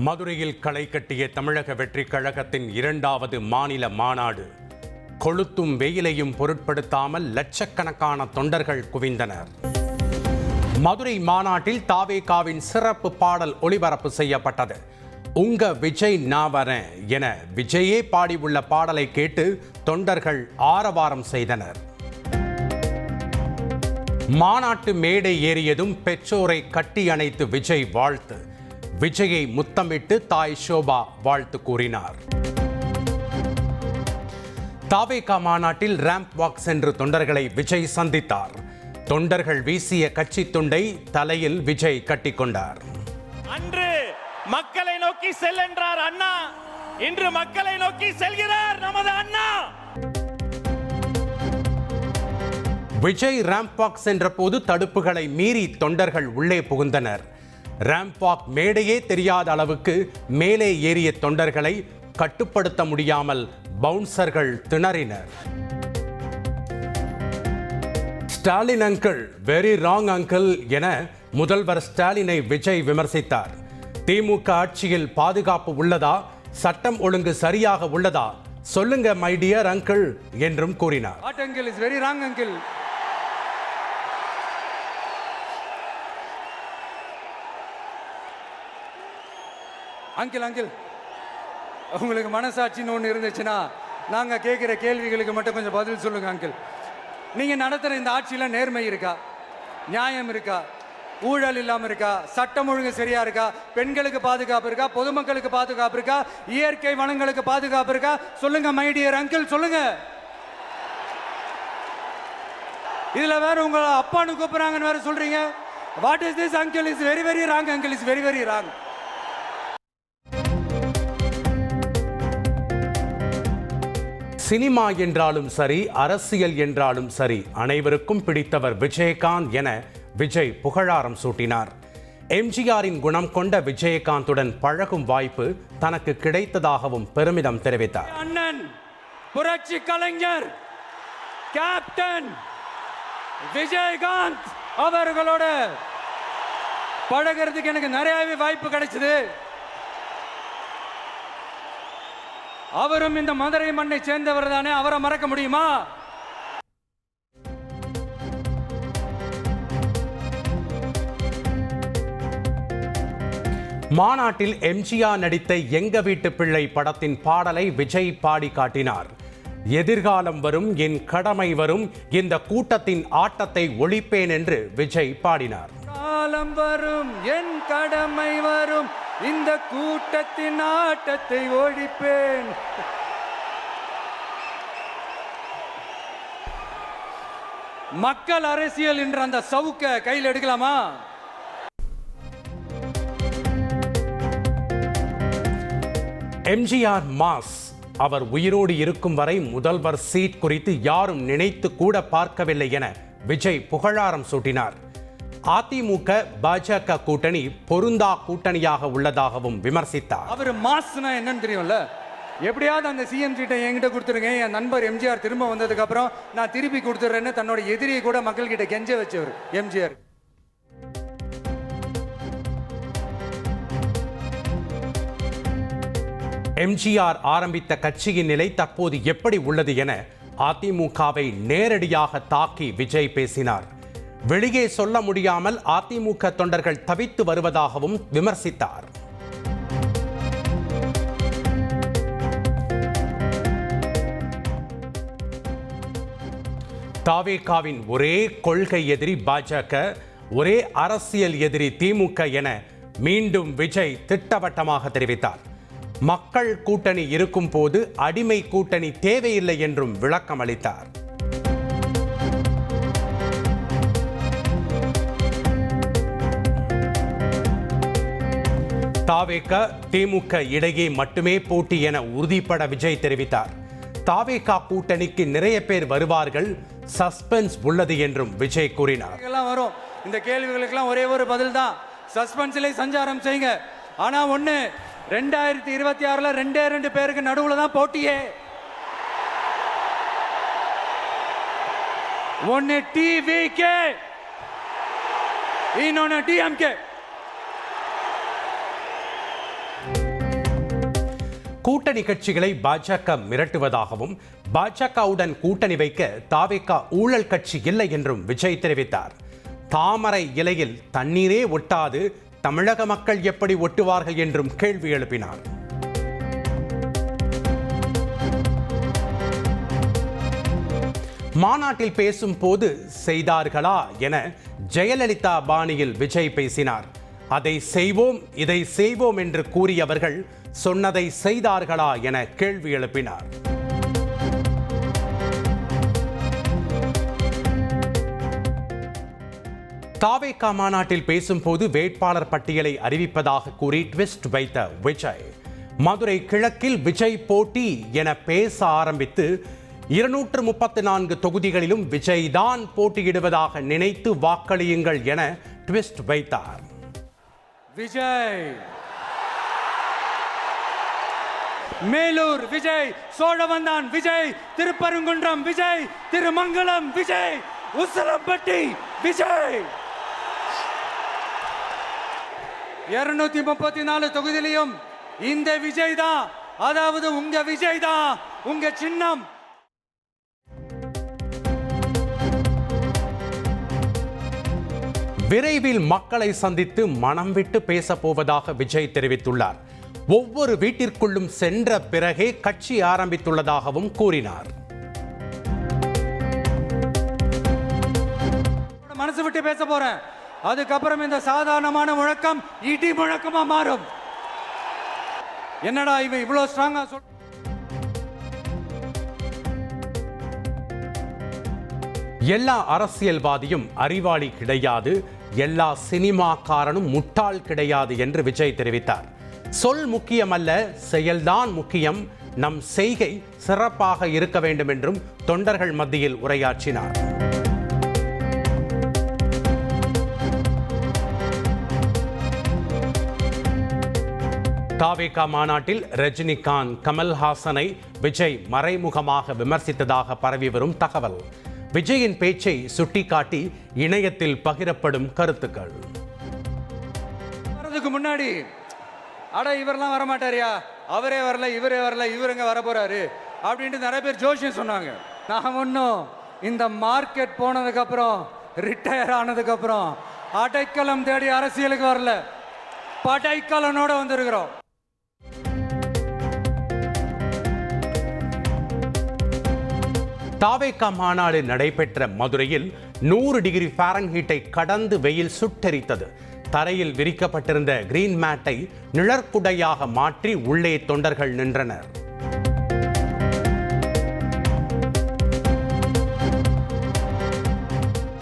மதுரையில் களை கட்டிய தமிழக வெற்றிக் கழகத்தின் 2வது மாநில மாநாடு. கொளுத்தும் வெயிலையும் பொருட்படுத்தாமல் லட்சக்கணக்கான தொண்டர்கள் குவிந்தனர். மதுரை மாநாட்டில் தாவேகாவின் சிறப்பு பாடல் ஒளிபரப்பு செய்யப்பட்டது. உங்க விஜய் நாவரன் என விஜயே பாடியுள்ள பாடலை கேட்டு தொண்டர்கள் ஆரவாரம் செய்தனர். மாநாட்டு மேடை ஏறியதும் பெற்றோரை கட்டி அணைத்து விஜய் வாழ்த்து. விஜயை முத்தமிட்டு தாய் ஷோபா வாழ்த்து கூறினார். தாவேகா மாநாட்டில் ரேம்ப் வாக் சென்று தொண்டர்களை விஜய் சந்தித்தார். தொண்டர்கள் வீசிய கட்சி துண்டை தலையில் விஜய் கட்டிக்கொண்டார். அன்று மக்களை நோக்கி செல்கின்றார் அண்ணா, இன்று மக்களை நோக்கி செல்கிறார் நமது அண்ணா. விஜய் ரேம்ப் வாக் சென்ற போது தடுப்புகளை மீறி தொண்டர்கள் உள்ளே புகுந்தனர். ரேம்ப் வாக் மேடையே தெரியாத அளவுக்கு மேலே ஏறிய தொண்டர்களை கட்டுப்படுத்த முடியாமல் பவுன்சர்கள் திணறினர். Stalin uncle, very wrong uncle என முதல்வர் ஸ்டாலினை விஜய் விமர்சித்தார். திமுக ஆட்சியில் பாதுகாப்பு உள்ளதா, சட்டம் ஒழுங்கு சரியாக உள்ளதா சொல்லுங்க மை டியர் அங்கிள் என்றும் கூறினார். அங்கிள் உங்களுக்கு மனசாட்சின்னு ஒன்று இருந்துச்சுன்னா நாங்கள் கேட்குற கேள்விகளுக்கு மட்டும் கொஞ்சம் பதில் சொல்லுங்க அங்கிள். நீங்கள் நடத்துகிற இந்த ஆட்சியில் நேர்மை இருக்கா, நியாயம் இருக்கா, ஊழல் இல்லாமல் இருக்கா, சட்டம் ஒழுங்கு சரியா இருக்கா, பெண்களுக்கு பாதுகாப்பு இருக்கா, பொதுமக்களுக்கு பாதுகாப்பு இருக்கா, இயற்கை வளங்களுக்கு பாதுகாப்பு இருக்கா சொல்லுங்க மை டியர் அங்கிள் சொல்லுங்க. இதில் வேற உங்களை அப்பான்னு கூப்பிட்றாங்கன்னு வேற சொல்றீங்க. What is this uncle? Is very very wrong uncle, is very very wrong. Cinema என்றாலும் சரி, அரசியல் என்றாலும் சரி, அனைவருக்கும் பிடித்தவர் விஜயகாந்த் என விஜய் புகழாரம் சூட்டினார். எம்ஜிஆரின் குணம் கொண்ட விஜயகாந்துடன் பழகும் வாய்ப்பு தனக்கு கிடைத்ததாகவும் பெருமிதம் தெரிவித்தார். அண்ணன் புரட்சி கலைஞர் கேப்டன் விஜயகாந்த் அவர்களோட பழகிறதுக்கு எனக்கு நிறையவே வாய்ப்பு கிடைச்சது. அவரும் இந்த மதுரை மண்ணை சேர்ந்தவர் தானே, அவரை மறக்க முடியுமா? மாநாட்டில் எம்ஜிஆர் நடித்த எங்க வீட்டு பிள்ளை படத்தின் பாடலை விஜய் பாடி காட்டினார். எதிர்காலம் வரும், என் கடமை வரும், இந்த கூட்டத்தின் ஆட்டத்தை ஒழிப்பேன் என்று விஜய் பாடினார். காலம் வரும், என் கடமை வரும், இந்த கூட்டத்தின் ஆட்டத்தை ஒழிப்பேன். மக்கள் அரசியல் என்ற அந்த சவுக்க கையில் எடுக்கலாமா? எம்ஜிஆர் மாஸ். அவர் உயிரோடு இருக்கும் வரை முதல்வர் சீட் குறித்து யாரும் நினைத்து கூட பார்க்கவில்லை என விஜய் புகழாரம் சூட்டினார். அதிமுக பாஜக கூட்டணி பொருந்தா கூட்டணியாக உள்ளதாகவும் விமர்சித்தார். அவர் மாஸ்னா என்னன்னு தெரியும்ல. எப்படியாவது அந்த சிஎம் சீட்டை என்கிட்ட கொடுத்துருங்க, என் நண்பர் எம்ஜிஆர் திரும்ப வந்ததுக்கு அப்புறம் நான் திருப்பி கொடுத்துறேன்னு தன்னோட எதிரியை கூட மக்கள் கிட்ட கெஞ்ச வச்சவர் எம்ஜிஆர். எம்ஜிஆர் ஆரம்பித்த கட்சியின் நிலை தற்போது எப்படி உள்ளது என அதிமுகவை நேரடியாக தாக்கி விஜய் பேசினார். வெளியே சொல்ல முடியாமல் அதிமுக தொண்டர்கள் தவித்து வருவதாகவும் விமர்சித்தார். தாவேகாவின் ஒரே கொள்கை எதிரி பாஜக, ஒரே அரசியல் எதிரி திமுக என மீண்டும் விஜய் திட்டவட்டமாக தெரிவித்தார். மக்கள் கூட்டணி இருக்கும் போது அடிமை கூட்டணி தேவையில்லை என்றும் விளக்கம் அளித்தார். தாவேகா திமுக இடையே மட்டுமே போட்டி என உறுதிப்பட விஜய் தெரிவித்தார். தாவேகா கூட்டணிக்கு நிறைய பேர் வருவார்கள், சஸ்பென்ஸ் உள்ளது என்றும் விஜய் கூறினார். வரும் இந்த கேள்விகளுக்கெல்லாம் ஒரே ஒரு பதில் தான், சஸ்பென்ஸிலே சஞ்சாரம் செய்யுங்க. ஆனா ஒண்ணு, 2026 2 பேருக்கு நடுவுல தான் போட்டியே. ஒன்னு டிவிகே, இன்னொன்னு டிஎம்கே. கூட்டணி கட்சிகளை பாஜக மிரட்டுவதாகவும் பாஜகவுடன் கூட்டணி வைக்க தாவேகா ஊழல் கட்சி இல்லை என்றும் விஜய் தெரிவித்தார். தாமரை இலையில் தண்ணீரே ஒட்டாது தமிழக மக்கள் எப்படி ஒட்டுவார்கள் என்றும் கேள்வி எழுப்பினார். மாநாட்டில் பேசும் போது செய்தார்களா என ஜெயலலிதா பாணியில் விஜய் பேசினார். அதை செய்வோம் இதை செய்வோம் என்று கூறியவர்கள் சொன்னதை செய்தார்களா என கேள்வி எழுப்பினார். தாவேகா மாநாட்டில் பேசும்போது வேட்பாளர் பட்டியலை அறிவிப்பதாக கூறி ட்விஸ்ட் வைத்த விஜய், மதுரை கிழக்கில் விஜய் போட்டி என பேச ஆரம்பித்து 234 தொகுதிகளிலும் விஜய் தான் போட்டியிடுவதாக நினைத்து வாக்களியுங்கள் என ட்விஸ்ட் வைத்தார். விஜய் மேலூர் விஜய், சோழவந்தான் விஜய், திருப்பரங்குன்றம் விஜய், திருமங்கலம் விஜய், உசிலம்பட்டி விஜய். 234 தொகுதியிலும் இந்த விஜய் தான், அதாவது உங்க விஜய் தான் உங்க சின்னம். விரைவில் மக்களை சந்தித்து மனம் விட்டு பேசப் போவதாக விஜய் தெரிவித்துள்ளார். ஒவ்வொரு வீட்டிற்குள்ளும் சென்ற பிறகே கட்சி ஆரம்பித்துள்ளதாகவும் கூறினார். மனசு விட்டு பேச போறேன். அதுக்கப்புறம் இந்த சாதாரணமான முழக்கம் இடி முழக்கமா மாறும். என்னடா இவன் இவ்வளவு ஸ்ட்ராங்கா எல்லா அரசியல்வாதியும் அறிவாளி கிடையாது, எல்லா சினிமாக்காரனும் முட்டாள் கிடையாது என்று விஜய் தெரிவித்தார். சொல் முக்கியமல்ல, செயல்தான் முக்கியம். நம் செய்கை சிறப்பாக இருக்க வேண்டும் என்றும் தொண்டர்கள் மத்தியில் உரையாற்றினார். தாவேகா மாநாட்டில் ரஜினிகாந்த் கமல்ஹாசனை விஜய் மறைமுகமாக விமர்சித்ததாக பரவி வரும் தகவல். விஜயின் பேச்சை சுட்டிக்காட்டி இணையத்தில் பகிரப்படும் கருத்துக்கள். வரதுக்கு முன்னாடி அட இவரெல்லாம் வரமாட்டாரியா, அவரே வரல இவரே வரல, இவருங்க வர போறாரு அப்படின்ட்டு நிறைய பேர் ஜோஷியம் சொன்னாங்க. நான் ஒன்றும் இந்த மார்க்கெட் போனதுக்கு அப்புறம் ரிட்டையர் ஆனதுக்கு அப்புறம் அடைக்கலம் தேடி அரசியலுக்கு வரல, படைக்கலனோட வந்திருக்கிறோம். தாவேகா மாநாடு நடைபெற்ற மதுரையில் 100 டிகிரி ஃபாரன்ஹீட்டை கடந்து வெயில் சுட்டெரித்தது. தரையில் விரிக்கப்பட்டிருந்த கிரீன் மேட்டை நிழற்குடையாக மாற்றி உள்ளே தொண்டர்கள் நின்றனர்.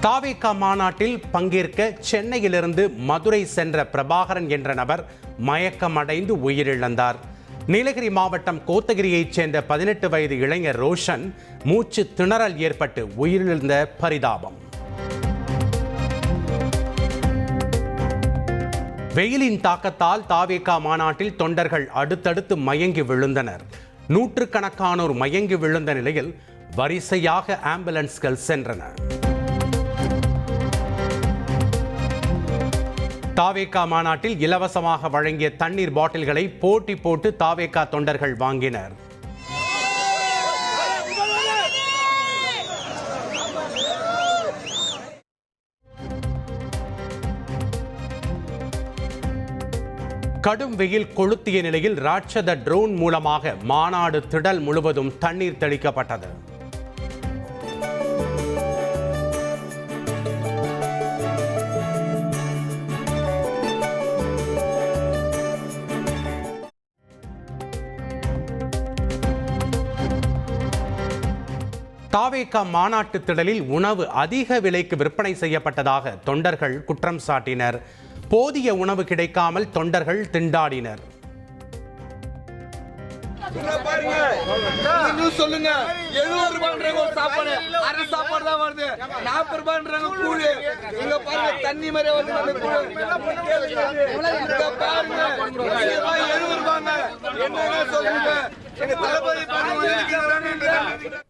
தாவேகா மாநாட்டில் பங்கேற்க சென்னையிலிருந்து மதுரை சென்ற பிரபாகரன் என்ற நபர் மயக்கமடைந்து உயிரிழந்தார். நீலகிரி மாவட்டம் கோத்தகிரியைச் சேர்ந்த 18 வயது இளைஞர் ரோஷன் மூச்சு திணறல் ஏற்பட்டு உயிரிழந்த பரிதாபம். வெயிலின் தாக்கத்தால் தாவேகா மாநாட்டில் தொண்டர்கள் அடுத்தடுத்து மயங்கி விழுந்தனர். நூற்றுக்கணக்கானோர் மயங்கி விழுந்த நிலையில் வரிசையாக ஆம்புலன்ஸ்கள் சென்றன. தாவேகா மாநாட்டில் இலவசமாக வழங்கிய தண்ணீர் பாட்டில்களை போட்டி போட்டு தாவேகா தொண்டர்கள் வாங்கினர். கடும் வெயில் கொளுத்திய நிலையில் ராட்சத ட்ரோன் மூலமாக மாநாடு திடல் முழுவதும் தண்ணீர் தெளிக்கப்பட்டது. தாவேகா மாநாட்டு திடலில் உணவு அதிக விலைக்கு விற்பனை செய்யப்பட்டதாக தொண்டர்கள் குற்றம் சாட்டினர். போதிய உணவு கிடைக்காமல் தொண்டர்கள் திண்டாடினர். சொல்லுங்க, 70 ரூபாய்ன்றாங்க ஒரு சாப்பாடு, அரை சாப்பாடு தான் வருது. 40 ரூபாய்ன்றாங்க கூழு. இங்க பாருங்க தண்ணி மாதிரி வருது அந்த கூழு. இங்க பாருங்க 70 ரூபாங்க. என்ன சொல்லுங்க, எங்க தளபதி பாருங்க.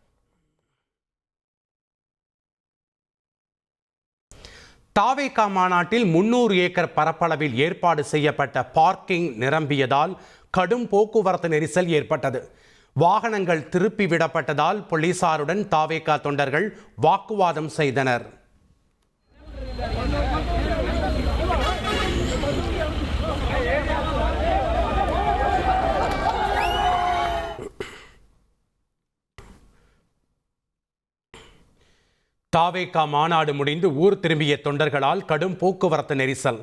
தாவேகா மாநாட்டில் 300 ஏக்கர் பரப்பளவில் ஏற்பாடு செய்யப்பட்ட பார்க்கிங் நிரம்பியதால் கடும் போக்குவரத்து நெரிசல் ஏற்பட்டது. வாகனங்கள் திருப்பி விடப்பட்டதால் போலீசாருடன் தாவேகா தொண்டர்கள் வாக்குவாதம் செய்தனர். தாவேகா மாநாடு முடிந்து ஊர் திரும்பிய தொண்டர்களால் கடும் போக்குவரத்து நெரிசல்.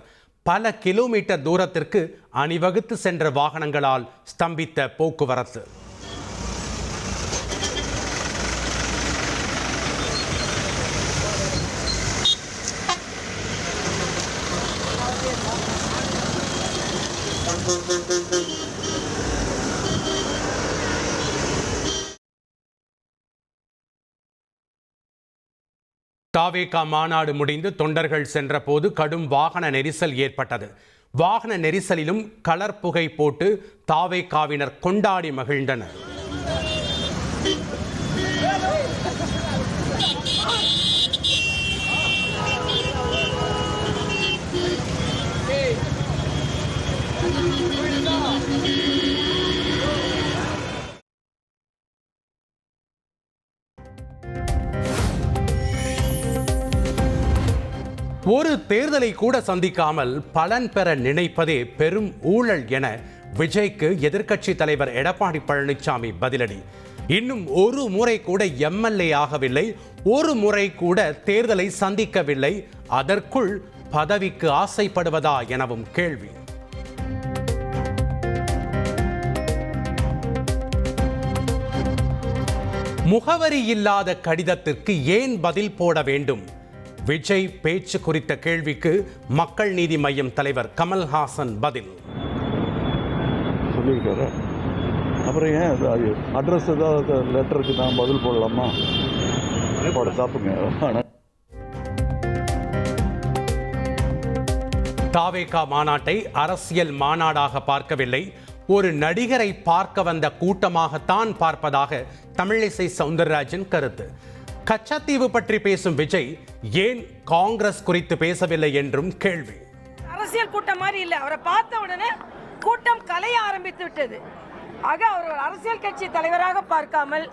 பல கிலோமீட்டர் தூரத்திற்கு அணிவகுத்து சென்ற வாகனங்களால் ஸ்தம்பித்த போக்குவரத்து. தாவேகா மாநாடு முடிந்து தொண்டர்கள் சென்றபோது கடும் வாகன நெரிசல் ஏற்பட்டது. வாகன நெரிசலிலும் கலர் புகை போட்டு தாவேகாவினர் கொண்டாடி மகிழ்ந்தனர். ஒரு தேர்தலை கூட சந்திக்காமல் பலன் பெற நினைப்பதே பெரும் ஊழல் என விஜய்க்கு எதிர்க்கட்சி தலைவர் எடப்பாடி பழனிசாமி பதிலடி. இன்னும் ஒரு முறை கூட எம்எல்ஏ ஆகவில்லை, ஒரு முறை கூட தேர்தலை சந்திக்கவில்லை, அதற்குள் பதவிக்கு ஆசைப்படுவதா எனவும் கேள்வி. முகவரி இல்லாத கடிதத்திற்கு ஏன் பதில் போட வேண்டும்? விஜய் பேச்சு குறித்த கேள்விக்கு மக்கள் நீதி மய்யம் தலைவர் கமல்ஹாசன் பதில். சொல்லியிருக்காரு. அப்புறம் ஏன் அட்ரஸ் ஏதாவது லெட்டருக்கு நான் பதில் போடலாமா? போட தப்புங்க. தாவேகா மாநாட்டை அரசியல் மாநாடாக பார்க்கவில்லை, ஒரு நடிகரை பார்க்க வந்த கூட்டமாகத்தான் பார்ப்பதாக தமிழிசை சவுந்தரராஜன் கருத்து. கச்சத்தீவு பற்றி பேசும் விஜய் ஏன் காங்கிரஸ் குறித்து பேசவில்லை என்றும் கேள்வி. அரசியல் கூட்டம் மாதிரி இல்ல, அவரை பார்த்த உடனே கூட்டம் கலைய ஆரம்பித்து விட்டது. ஆக அவர் ஒரு அரசியல் கட்சி தலைவராக பார்க்காமல்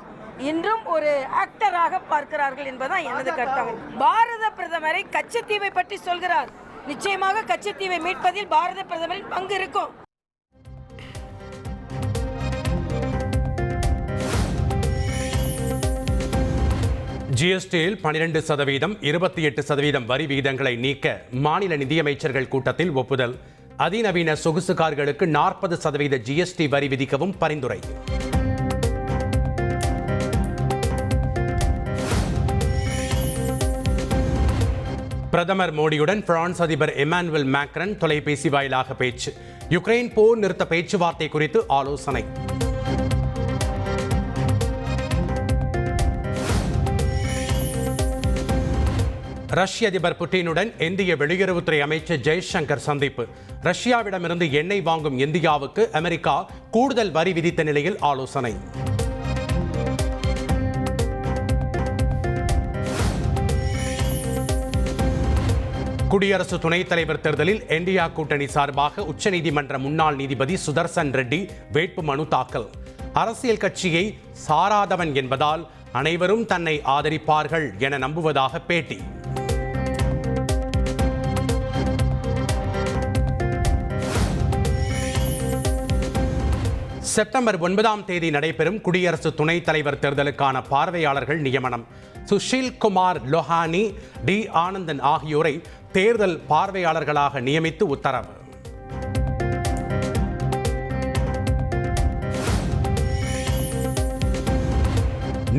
இன்றும் ஒரு ஆக்டராக பார்க்கிறார்கள் என்பதுதான் எனது கருத்தாகும். பாரத பிரதமரை கச்சத்தீவை பற்றி சொல்கிறார். நிச்சயமாக கச்சத்தீவை மீட்பதில் பாரத பிரதமரின் பங்கு இருக்கும். ஜிஎஸ்டியில் 12%, 28% வரி விகிதங்களை நீக்க மாநில நிதியமைச்சர்கள் கூட்டத்தில் ஒப்புதல். அதிநவீன சொகுசு கார்களுக்கு 40% ஜிஎஸ்டி வரி விதிக்கவும் பரிந்துரை. பிரதமர் மோடியுடன் பிரான்ஸ் அதிபர் எமானுவேல் மேக்ரன் தொலைபேசி வாயிலாக பேச்சு. யுக்ரைன் போர் நிறுத்த பேச்சுவார்த்தை குறித்து ஆலோசனை. ரஷ்ய அதிபர் புட்டினுடன் இந்திய வெளியுறவுத்துறை அமைச்சர் ஜெய்சங்கர் சந்திப்பு. ரஷ்யாவிடமிருந்து எண்ணெய் வாங்கும் இந்தியாவுக்கு அமெரிக்கா கூடுதல் வரி விதித்த நிலையில் ஆலோசனை. குடியரசு துணைத் தலைவர் தேர்தலில் இந்தியா கூட்டணி சார்பாக உச்சநீதிமன்ற முன்னாள் நீதிபதி சுதர்சன் ரெட்டி வேட்புமனு தாக்கல். அரசியல் கட்சியை சாராதவன் என்பதால் அனைவரும் தன்னை ஆதரிப்பார்கள் என நம்புவதாக பேட்டி. செப்டம்பர் 9 நடைபெறும் குடியரசு துணைத் தலைவர் தேர்தலுக்கான பார்வையாளர்கள் நியமனம். சுஷில் குமார் லோஹானி, டி ஆனந்தன் ஆகியோரை தேர்தல் பார்வையாளர்களாக நியமித்து உத்தரவு.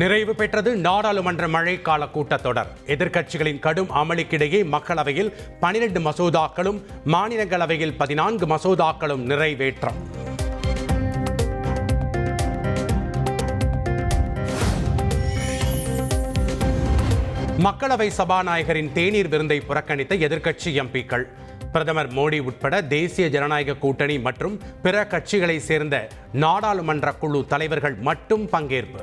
நிறைவு பெற்றது நாடாளுமன்ற மழைக்கால கூட்டத்தொடர். எதிர்க்கட்சிகளின் கடும் அமளிக்கிடையே மக்களவையில் 12 மசோதாக்களும் மாநிலங்களவையில் 14 மசோதாக்களும் நிறைவேற்றம். மக்களவை சபாநாயகரின் தேநீர் விருந்தை புறக்கணித்த எதிர்க்கட்சி எம்பிக்கள். பிரதமர் மோடி உட்பட தேசிய ஜனநாயக கூட்டணி மற்றும் பிற கட்சிகளை சேர்ந்த நாடாளுமன்ற குழு தலைவர்கள் மட்டும் பங்கேற்பு.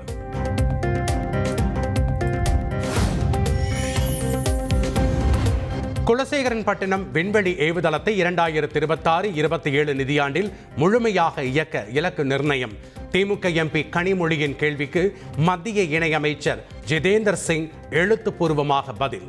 குலசேகரன்பட்டினம் விண்வெளி ஏவுதளத்தை 2026-27 நிதியாண்டில் முழுமையாக இயக்க இலக்கு நிர்ணயம். திமுக எம்பி கனிமொழியின் கேள்விக்கு மத்திய இணையமைச்சர் ஜிதேந்தர் சிங் எழுத்துப்பூர்வமாக பதில்.